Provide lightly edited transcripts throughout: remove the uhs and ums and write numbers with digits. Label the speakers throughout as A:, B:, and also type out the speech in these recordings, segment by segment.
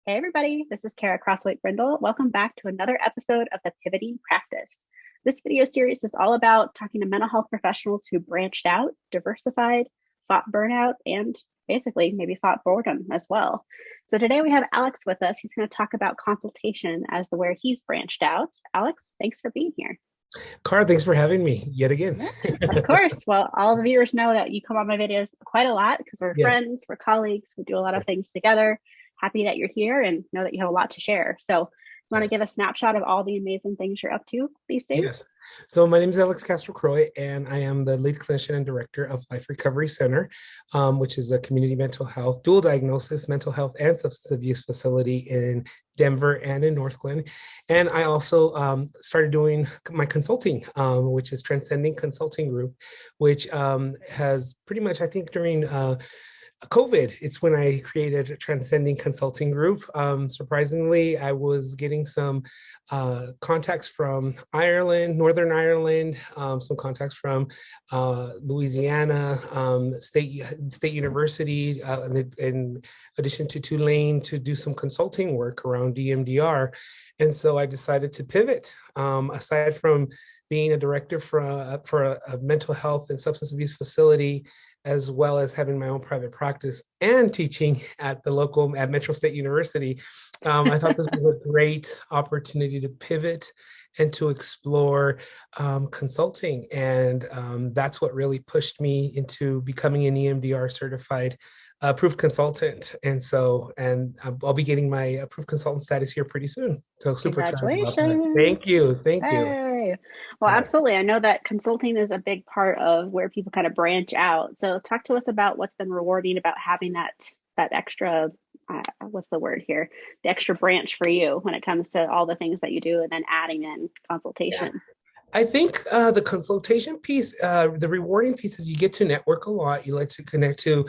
A: Hey everybody, this is Kara Crosswhite Brindle. Welcome back to another episode of the Pivoting Practice. This video series is all about talking to mental health professionals who branched out, diversified, fought burnout, and basically maybe fought boredom as well. So today we have Alex with us. He's going to talk about consultation as the where he's branched out. Alex, thanks for being here.
B: Cara, thanks for having me yet again.
A: Yeah, of course. Well, all the viewers know that you come on my videos quite a lot because we're
B: Yes,
A: friends, we're colleagues, we do a lot of
B: yes,
A: things together. Happy that you're here and know that you have a lot to share. So, you want to give
B: yes.
A: a snapshot of all the amazing things you're up to these days?
B: Yes. So my name is Alex Castro-Croy, and I am the lead clinician and director of Life Recovery Center, which is a community mental health, dual diagnosis, mental health, and substance abuse facility in Denver and in North Glen. And I also started doing my consulting, which is Transcending Consulting Group, which has pretty much, I think, during COVID, it's when I created a Transcending Consulting Group. Surprisingly, I was getting some contacts from Ireland, Northern Ireland, some contacts from Louisiana, State University, in addition to Tulane, to do some consulting work around DMDR. And so I decided to pivot. Aside from being a director for a mental health and substance abuse facility, as well as having my own private practice and teaching at Metro State University, I thought this was a great opportunity to pivot and to explore consulting. And that's what really pushed me into becoming an EMDR certified approved consultant. And I'll be getting my approved consultant status here pretty soon. So super excited about that.
A: Congratulations.
B: Thank you. Thank you.
A: Hey. Well,
B: Yes.
A: absolutely. I know that consulting is a big part of where people kind of branch out. So talk to us about what's been rewarding about having that extra what's the word here? The extra branch for you when it comes to all the things that you do and then adding in
B: Yeah.
A: consultation.
B: I think the consultation piece, the rewarding piece is you get to network a lot. You like to connect to,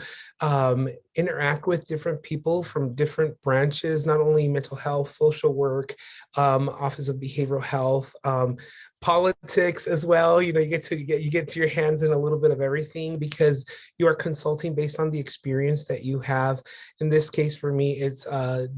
B: interact with different people from different branches, not only mental health, social work, Office of Behavioral Health, politics as well. You get to your hands in a little bit of everything because you are consulting based on the experience that you have. In this case, for me, it's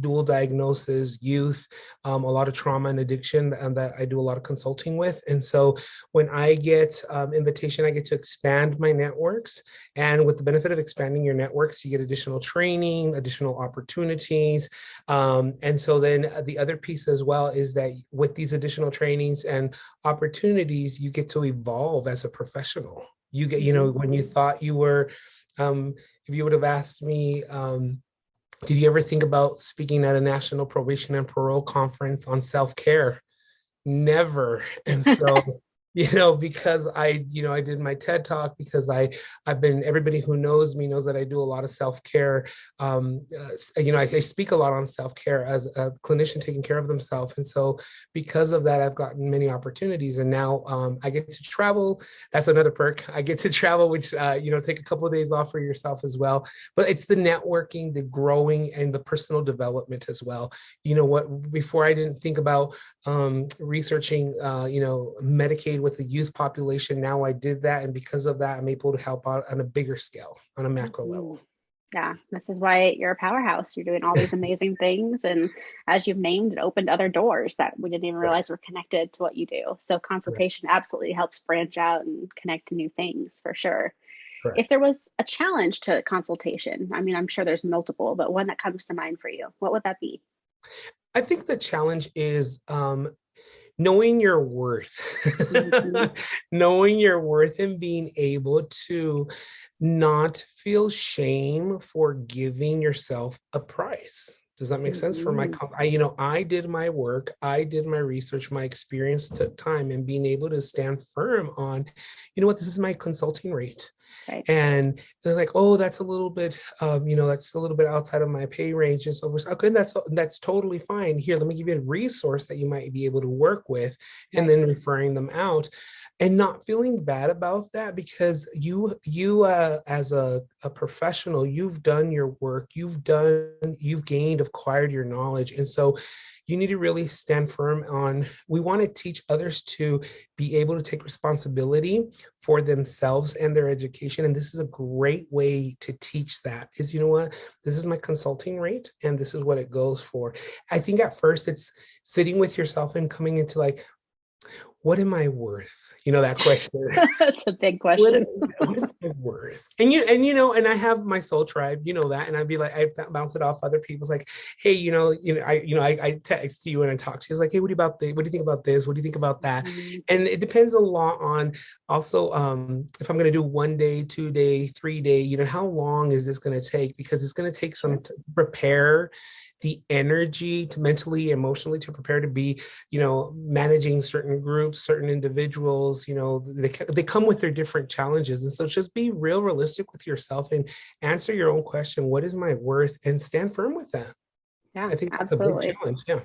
B: dual diagnosis, youth, a lot of trauma and addiction, and that I do a lot of consulting with. And so when I get invitation, I get to expand my networks. And with the benefit of expanding your networks, you get additional training, additional opportunities. And so then the other piece as well is that with these additional trainings and opportunities, you get to evolve as a professional. You get,
A: Mhm.
B: when you thought you were, if you would have asked me, did you ever think about speaking at a national probation and parole conference on self-care? Never. And so, because I did my TED talk, because everybody who knows me knows that I do a lot of self-care. I speak a lot on self-care as a clinician taking care of themselves. And so because of that, I've gotten many opportunities, and now I get to travel. That's another perk. I get to travel, which, take a couple of days off for yourself as well. But it's the networking, the growing, and the personal development as well. Before I didn't think about researching, Medicaid with the youth population. Now I did that, and because of that, I'm able to help out on a bigger scale, on a macro
A: Mhm.
B: level.
A: Yeah, this is why you're a powerhouse. You're doing all these amazing things. And as you've named, it opened other doors that we didn't even
B: Correct.
A: realize were connected to what you do. So
B: Correct.
A: consultation absolutely helps branch out and connect to new things for sure. If
B: Correct.
A: there was a challenge to consultation, I mean, I'm sure there's multiple, but one that comes to mind for you, what would that be?
B: I think the challenge is knowing your worth,
A: Hmm.
B: knowing your worth, and being able to not feel shame for giving yourself a price. Does that make sense? For my,
A: Hmm.
B: I did my work, I did my research, my experience took time, and being able to stand firm on, this is my consulting rate.
A: Right.
B: And they're like, oh, that's a little bit, that's a little bit outside of my pay range. And so we're okay, that's totally fine. Here, let me give you a resource that you might be able to work with, and
A: Right.
B: then referring them out, and not feeling bad about that, because you as a professional, you've done your work, you've gained acquired your knowledge. And so you need to really stand firm on, we want to teach others to be able to take responsibility for themselves and their education. And this is a great way to teach that is, you know what, this is my consulting rate and this is what it goes for. I think at first it's sitting with yourself and coming into like, what am I worth? You know, that question.
A: That's a big question.
B: What is it worth? And I have my soul tribe, you know that, and I'd be like, I bounce it off other people's like, hey, I text you and I talk to you. It's like, hey, what do you think about this? What do you think about that?
A: Mhm.
B: And it depends a lot on also if I'm going to do 1 day, 2 day, 3 day, how long is this going to take? Because it's going to take some to prepare the energy to mentally, emotionally to prepare to be, managing certain groups, certain individuals, they come with their different challenges. And so just be realistic with yourself and answer your own question. What is my worth? And stand firm with that.
A: Yeah,
B: I think that's a big
A: absolutely.
B: challenge. Yeah.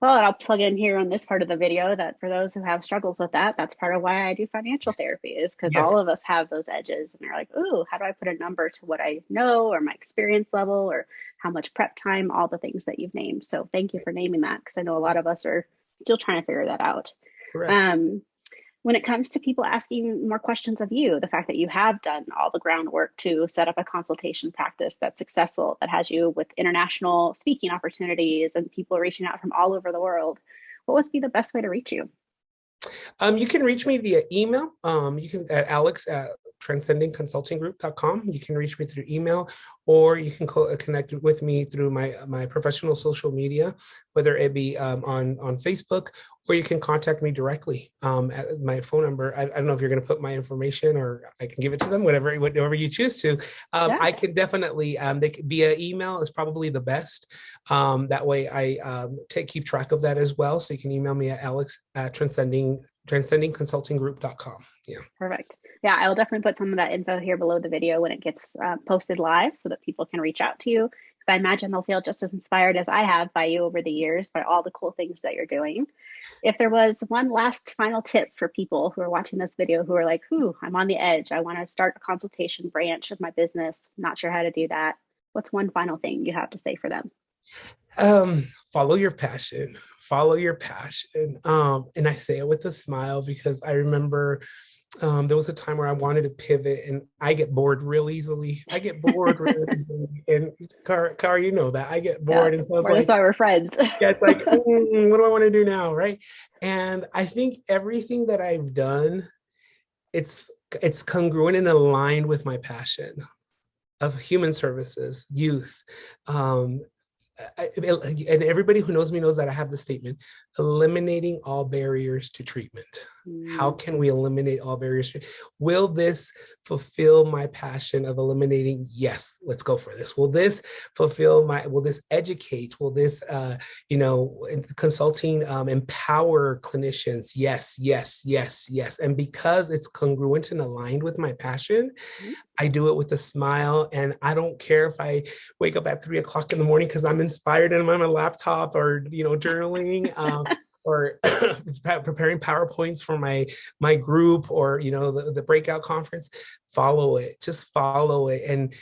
A: Well, and I'll plug in here on this part of the video that for those who have struggles with that, that's part of why I do financial therapy is because
B: Yeah.
A: all of us have those edges and they're like, ooh, how do I put a number to what I know or my experience level or how much prep time, all the things that you've named. So thank you for naming that because I know a lot of us are still trying to figure that out.
B: Correct.
A: Um, when it comes to people asking more questions of you, the fact that you have done all the groundwork to set up a consultation practice that's successful, that has you with international speaking opportunities and people reaching out from all over the world, what would be the best way to reach you?
B: You can reach me via email. You can at Alex at transcendingconsultinggroup.com. You can reach me through email, or you can connect with me through my professional social media, whether it be on Facebook, or you can contact me directly at my phone number. I don't know if you're going to put my information, or I can give it to them, whatever you choose to.
A: Yeah.
B: I can definitely via email is probably the best. That way, I keep track of that as well. So you can email me at Alex at transcendingconsultinggroup.com. Yeah.
A: Perfect. Yeah, I will definitely put some of that info here below the video when it gets posted live so that people can reach out to you. Because I imagine they'll feel just as inspired as I have by you over the years, by all the cool things that you're doing. If there was one last final tip for people who are watching this video who are like, "Ooh, I'm on the edge. I want to start a consultation branch of my business. Not sure how to do that." What's one final thing you have to say for them?
B: Follow your passion. Follow your passion. And I say it with a smile because I remember there was a time where I wanted to pivot and I get bored real easily. I get bored real easily. And Car, you know that. I get
A: Yeah,
B: bored. And so I was
A: or that's
B: like,
A: why we're friends.
B: yeah, it's like, what do I want to do now? Right. And I think everything that I've done, it's it's congruent and aligned with my passion of human services, youth, um, and everybody who knows me knows that I have the statement, eliminating all barriers to treatment. How
A: Mm,
B: can we eliminate all barriers? Will this fulfill my passion of eliminating? Yes, let's go for this. Will this will this educate? Will this, consulting empower clinicians? Yes, yes, yes, yes. And because it's congruent and aligned with my passion, I do it with a smile. And I don't care if I wake up at 3 o'clock in the morning because I'm inspired and I'm on my laptop or, journaling. Or preparing PowerPoints for my group or the breakout conference. Follow it, just follow it. And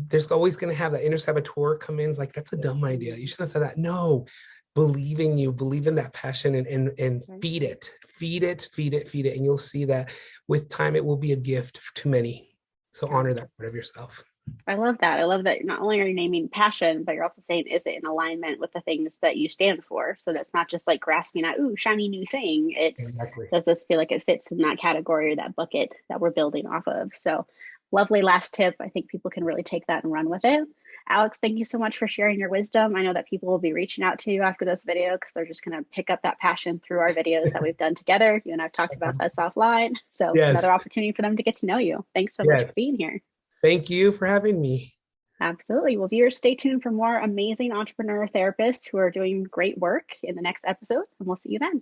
B: there's always going to have that inner saboteur come in, like, that's a dumb idea, you shouldn't have said that. No, believe in you, believe in that passion, and feed it, feed it, feed it, feed it, and you'll see that with time it will be a gift to many. So
A: yeah.
B: honor that part of yourself.
A: I love that. I love that not only are you naming passion, but you're also saying, is it in alignment with the things that you stand for? So that's not just like grasping at, ooh, shiny new thing. It's,
B: Exactly.
A: does this feel like it fits in that category or that bucket that we're building off of? So lovely last tip. I think people can really take that and run with it. Alex, thank you so much for sharing your wisdom. I know that people will be reaching out to you after this video because they're just going to pick up that passion through our videos that we've done together. You and I've talked about this offline. So
B: Yes.
A: another opportunity for them to get to know you. Thanks so much
B: Yes.
A: for being here.
B: Thank you for having me.
A: Absolutely. Well, viewers, stay tuned for more amazing entrepreneur therapists who are doing great work in the next episode, and we'll see you then.